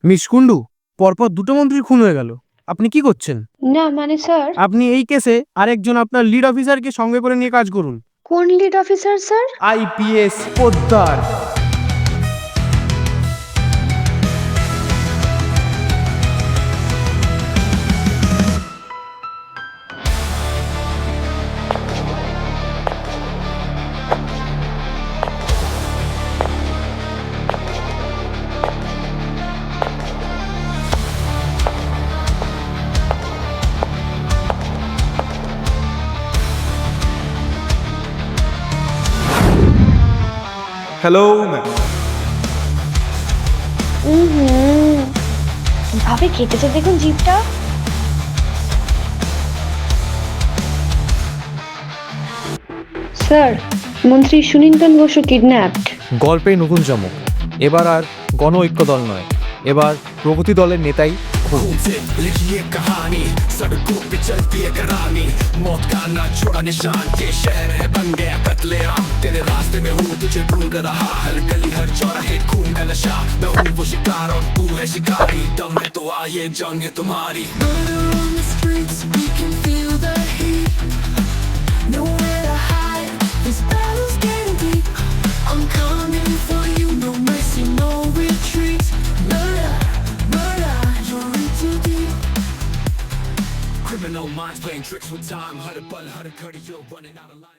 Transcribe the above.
Miss Kundu, পরপর দুটো মন্ত্রীর খুন হয়ে গেল। আপনি কি করছেন? না মানে স্যার। আপনি এই কেসে আরেকজন আপনার লিড অফিসারকে সঙ্গে করে নিয়ে কাজ করুন। কোন lead officer sir? IPS Poddar. Hello ma'am. কিভাবে কেটেছে দেখুন জিপটা। স্যার, মন্ত্রী সুনীতন বসু কিডন্যাপড। গল্পে নতুন চমক। এবার আর গণ ঐক্য দল নয়, এবার প্রগতি দলের নেতাই খুন। खून से लिखी ये कहानी, सड़कों पे चलती है करानी, मौत का ना छोड़ा निशान, ये शहर है बन गया कत्लेआम, तेरे रास्ते में हूँ तुझे ढूंढ रहा, हर गली हर चौराहे खून का नशा, मैं हूँ वो शिकार और तू है शिकारी, दम है तो आइए जंग है तुम्हारी। Murder on the streets, we can feel the heat, nowhere to hide, this battle's getting deep, I'm coming for you, no mercy, no retreat, murder, murder, you're in too deep. Criminal minds playing tricks with time, हर पल हर घड़ी you're running out of line.